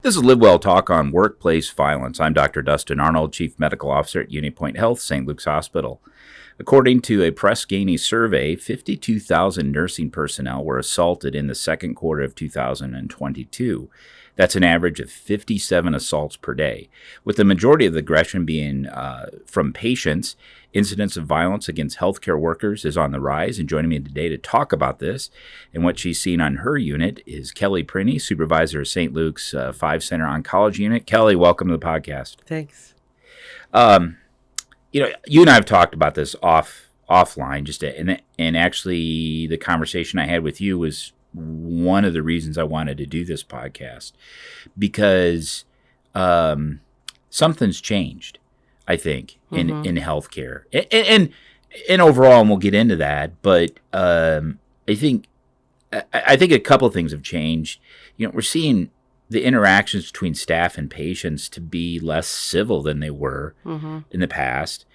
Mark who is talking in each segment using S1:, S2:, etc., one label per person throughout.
S1: This is LiveWell Talk on Workplace Violence. I'm Dr. Dustin Arnold, Chief Medical Officer at Unity Point Health, St. Luke's Hospital. According to a Press Ganey survey, 52,000 nursing personnel were assaulted in the second quarter of 2022. That's an average of 57 assaults per day, with the majority of the aggression being from patients. Incidence of violence against healthcare workers is on the rise, and joining me today to talk about this and what she's seen on her unit is Kelly Printy, supervisor of St. Luke's 5-center Oncology Unit. Kelly, welcome to the podcast.
S2: Thanks.
S1: You and I have talked about this offline, and actually the conversation I had with you was one of the reasons I wanted to do this podcast, because something's changed, I think, in healthcare and overall, and we'll get into that. But I think a couple of things have changed. We're seeing the interactions between staff and patients to be less civil than they were in the past.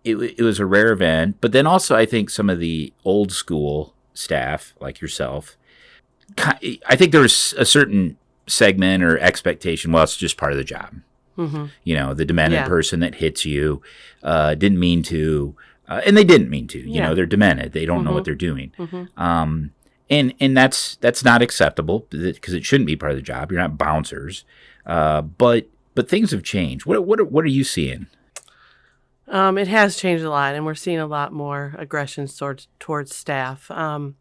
S1: It was a rare event. But then also I think some of the old school staff, like yourself, I think there was a certain segment or expectation, well, it's just part of the job. The demented person that hits you didn't mean to, and they didn't mean to. They're demented. They don't know what they're doing. And that's not acceptable because it shouldn't be part of the job. You're not bouncers. But things have changed. What are you seeing?
S2: It has changed a lot, and we're seeing a lot more aggression towards staff. I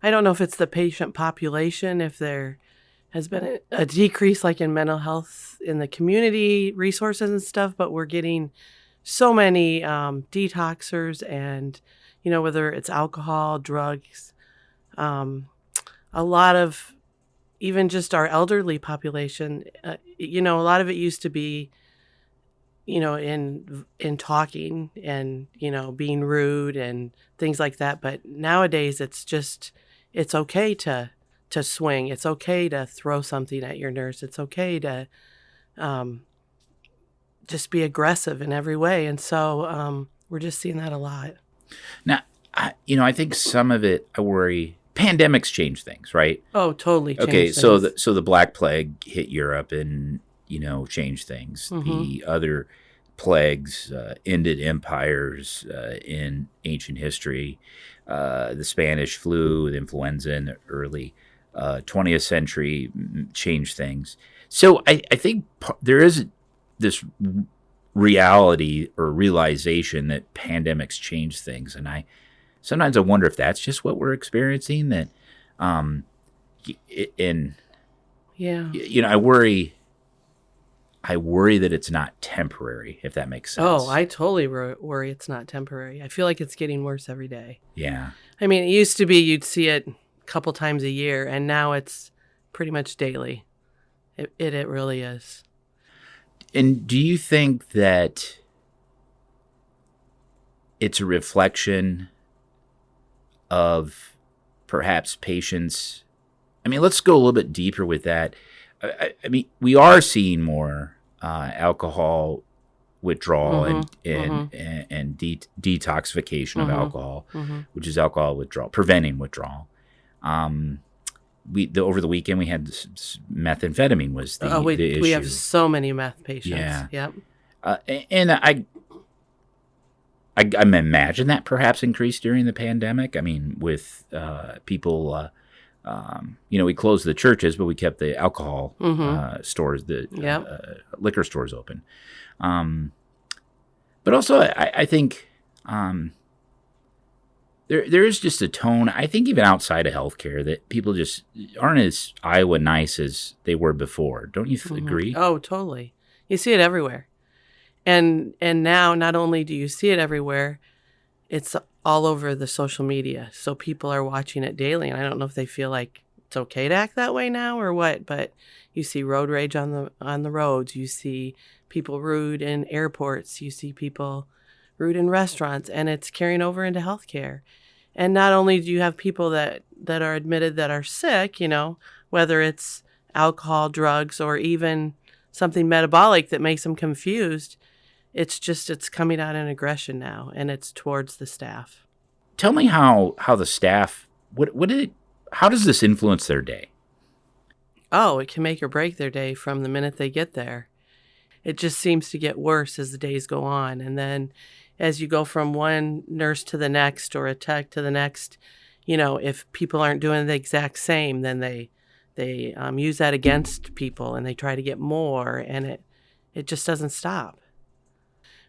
S2: don't know if it's the patient population, if there has been a decrease like in mental health in the community resources and stuff, but we're getting so many detoxers and, whether it's alcohol, drugs, a lot of even just our elderly population, a lot of it used to be, in talking and, being rude and things like that. But nowadays it's okay to swing. It's okay to throw something at your nurse. It's okay to just be aggressive in every way. And so we're just seeing that a lot.
S1: Now, I think some of it, I worry, pandemics change things, right?
S2: Oh, totally.
S1: Okay, so the Black Plague hit Europe and, changed things. The other plagues ended empires in ancient history. The Spanish flu, the influenza in the early 20th century changed things. So I think there is this reality or realization that pandemics change things. And sometimes I wonder if that's just what we're experiencing, that, I worry that it's not temporary, if that makes sense.
S2: Oh, I totally worry it's not temporary. I feel like it's getting worse every day.
S1: Yeah.
S2: I mean, it used to be you'd see it a couple times a year, and now it's pretty much daily. It really is.
S1: And do you think that it's a reflection of perhaps patients? I mean, let's go a little bit deeper with that. I mean, we are seeing more alcohol withdrawal and detoxification of alcohol, which is alcohol withdrawal, preventing withdrawal. Over the weekend we had methamphetamine was the issue.
S2: We have so many meth patients.
S1: Yeah.
S2: Yep.
S1: And I imagine that perhaps increased during the pandemic. I mean, with people. We closed the churches, but we kept the alcohol stores, the liquor stores open. But also, I think there is just a tone, I think even outside of healthcare, that people just aren't as Iowa nice as they were before. Don't you agree?
S2: Oh, totally. You see it everywhere. And now not only do you see it everywhere, it's all over the social media. So people are watching it daily, and I don't know if they feel like it's okay to act that way now or what, but you see road rage on the roads. You see people rude in airports. You see people rude in restaurants, and it's carrying over into healthcare. And not only do you have people that are admitted that are sick, whether it's alcohol, drugs, or even something metabolic that makes them confused, it's coming out in aggression now, and it's towards the staff.
S1: Tell me how the staff, what did it, how does this influence their day?
S2: Oh, it can make or break their day from the minute they get there. It just seems to get worse as the days go on. And then as you go from one nurse to the next or a tech to the next, if people aren't doing the exact same, then they use that against people and they try to get more, and it just doesn't stop.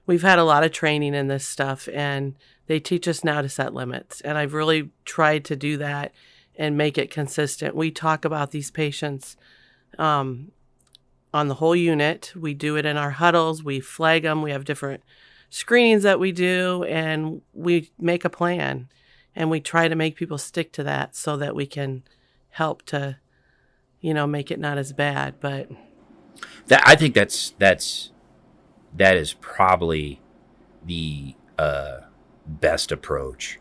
S2: We've had a lot of training in this stuff, and they teach us now to set limits. And I've really tried to do that and make it consistent. We talk about these patients on the whole unit. We do it in our huddles. We flag them. We have different screenings that we do, and we make a plan. And we try to make people stick to that so that we can help to, make it not as bad. But
S1: I think that is probably the best approach.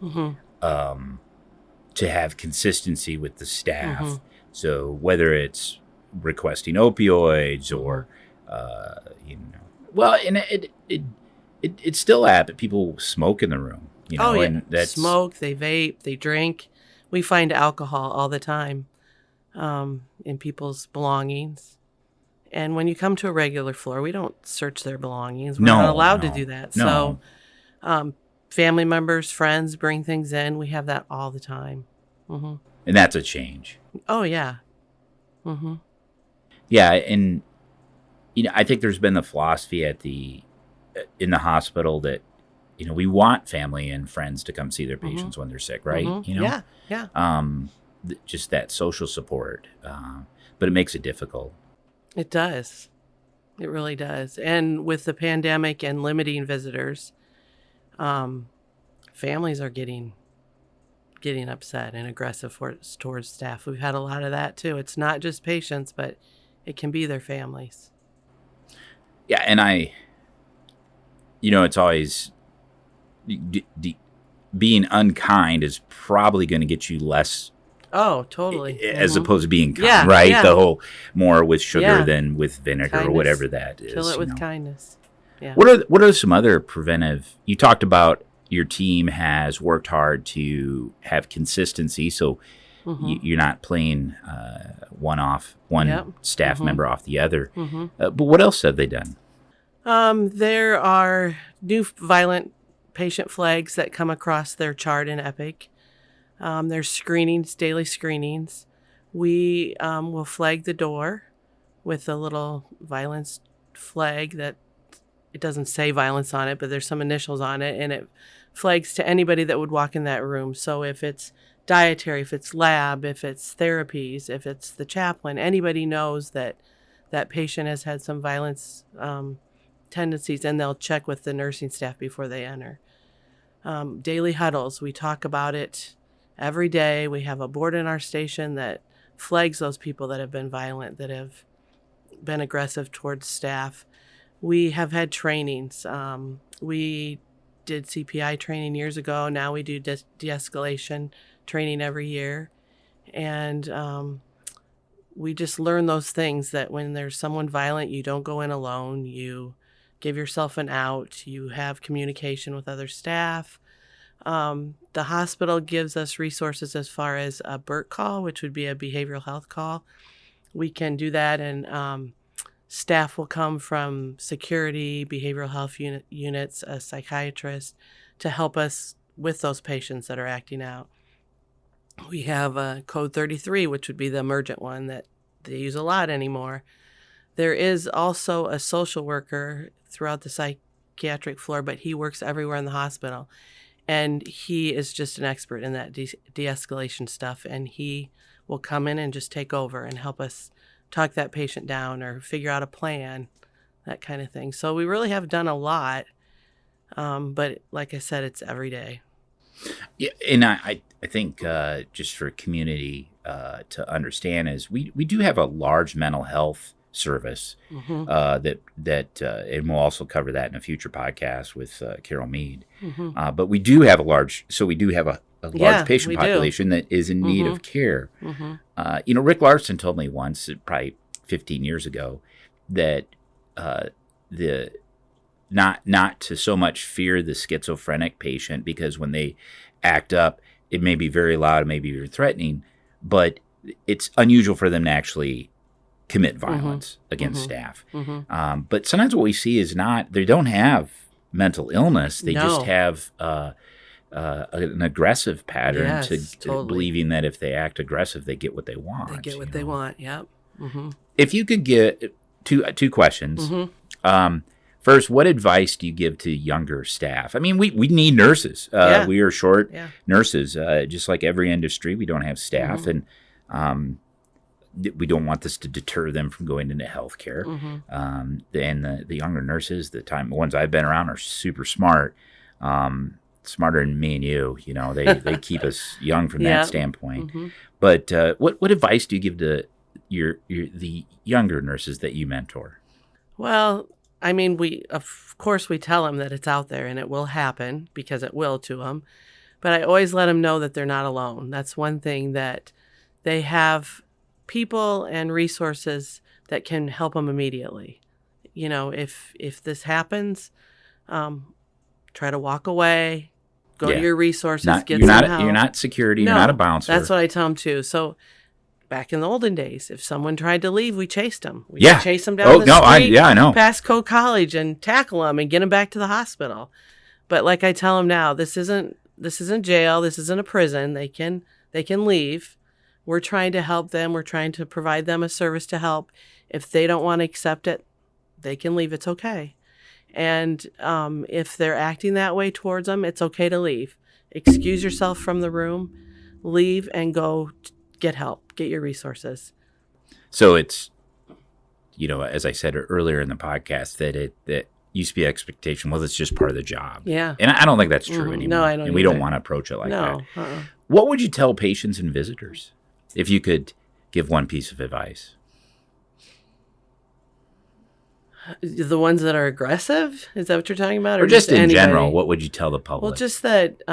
S1: To have consistency with the staff. So whether it's requesting opioids or, well, and it's still but people smoke in the room. And that's
S2: smoke, they vape, they drink. We find alcohol all the time in people's belongings. And when you come to a regular floor, we don't search their belongings. We're not allowed to do that.
S1: No.
S2: So family members, friends bring things in. We have that all the time.
S1: And that's a change.
S2: Oh, yeah.
S1: Yeah, and I think there's been the philosophy in the hospital that we want family and friends to come see their patients when they're sick, right?
S2: Yeah.
S1: Just that social support, but it makes it difficult.
S2: It does. It really does. And with the pandemic and limiting visitors, families are getting upset and aggressive towards staff. We've had a lot of that too. It's not just patients, but it can be their families.
S1: Yeah, and it's always being unkind is probably going to get you less.
S2: Oh, totally.
S1: As opposed to being kind, right? Yeah. The whole more with sugar than with vinegar kindness, or whatever that is.
S2: Kill it with kindness. Yeah.
S1: What are some other preventive? You talked about your team has worked hard to have consistency, so you're not playing one staff member off the other. But what else have they done?
S2: There are new violent patient flags that come across their chart in Epic. There's screenings, daily screenings. We will flag the door with a little violence flag that it doesn't say violence on it, but there's some initials on it, and it flags to anybody that would walk in that room. So if it's dietary, if it's lab, if it's therapies, if it's the chaplain, anybody knows that that patient has had some violence tendencies, and they'll check with the nursing staff before they enter. Daily huddles, we talk about it every day. We have a board in our station that flags those people that have been violent, that have been aggressive towards staff. We have had trainings. We did CPI training years ago. Now we do de-escalation training every year. And we just learn those things, that when there's someone violent, you don't go in alone. You give yourself an out. You have communication with other staff. The hospital gives us resources as far as a BERT call, which would be a behavioral health call. We can do that, and staff will come from security, behavioral health units, a psychiatrist, to help us with those patients that are acting out. We have a code 33, which would be the emergent one that they use a lot anymore. There is also a social worker throughout the psychiatric floor, but he works everywhere in the hospital. And he is just an expert in that de-escalation stuff. And he will come in and just take over and help us talk that patient down or figure out a plan, that kind of thing. So we really have done a lot. But like I said, it's every day.
S1: Yeah, and I think just for community to understand is we do have a large mental health service that and we'll also cover that in a future podcast with Carol Mead. But we do have a large patient population that is in need of care. Rick Larson told me once, probably 15 years ago, that not to so much fear the schizophrenic patient, because when they act up, it may be very loud, it may be very threatening, but it's unusual for them to actually commit violence against staff. But sometimes what we see is they don't have mental illness. They just have an aggressive pattern to believing that if they act aggressive, they get what they want.
S2: They get what they want, yep.
S1: If you could get two questions. First, what advice do you give to younger staff? I mean, we need nurses. We are short nurses. Just like every industry, we don't have staff. And we don't want this to deter them from going into healthcare. And the younger nurses, the ones I've been around are super smart, smarter than me and you. You know, they keep us young from that standpoint. But what advice do you give to the younger nurses that you mentor?
S2: Well, I mean, of course we tell them that it's out there and it will happen, because it will to them. But I always let them know that they're not alone. That's one thing, that they have people and resources that can help them immediately. You know, if this happens, try to walk away, go to your resources, get some help.
S1: You're not security. You're not a bouncer.
S2: That's what I tell them too. So back in the olden days, if someone tried to leave, we chased them. We chase them down the street,
S1: I know.
S2: past Coe College, and tackle them and get them back to the hospital. But like I tell them now, this isn't jail. This isn't a prison. They can leave. We're trying to help them. We're trying to provide them a service to help. If they don't want to accept it, they can leave. It's okay. And if they're acting that way towards them, it's okay to leave. Excuse yourself from the room, leave, and go get help, get your resources.
S1: So it's, as I said earlier in the podcast, that used to be expectation. Well, it's just part of the job.
S2: Yeah.
S1: And I don't think that's true anymore.
S2: No, I don't.
S1: And we don't want to approach it like that.
S2: No.
S1: What would you tell patients and visitors if you could give one piece of advice?
S2: The ones that are aggressive? Is that what you're talking about?
S1: Or just in general, what would you tell the public?
S2: Well, just that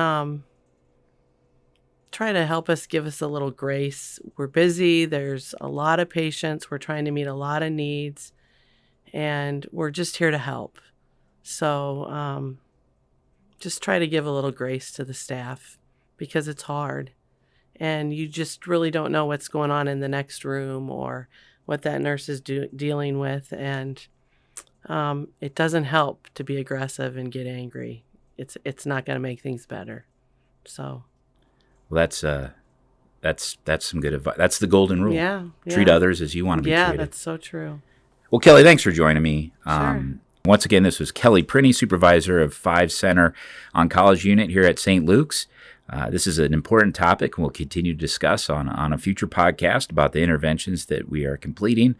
S2: try to help us, give us a little grace. We're busy. There's a lot of patients. We're trying to meet a lot of needs. And we're just here to help. So just try to give a little grace to the staff, because it's hard. And you just really don't know what's going on in the next room or what that nurse is dealing with. And it doesn't help to be aggressive and get angry. It's not going to make things better. So,
S1: well, that's some good advice. That's the golden rule.
S2: Yeah.
S1: Treat others as you want to be treated.
S2: Yeah, that's so true.
S1: Well, Kelly, thanks for joining me.
S2: Sure.
S1: Once again, this was Kelly Printy, supervisor of 5 Center Oncology Unit here at St. Luke's. This is an important topic, and we'll continue to discuss on a future podcast about the interventions that we are completing.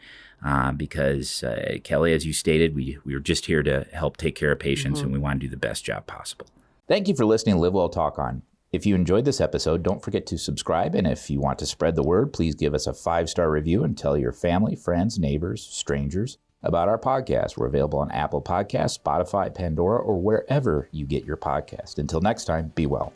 S1: Because Kelly, as you stated, we are just here to help take care of patients, and we want to do the best job possible. Thank you for listening to LiveWell Talk On. If you enjoyed this episode, don't forget to subscribe. And if you want to spread the word, please give us a 5-star review and tell your family, friends, neighbors, strangers about our podcast. We're available on Apple Podcasts, Spotify, Pandora, or wherever you get your podcast. Until next time, be well.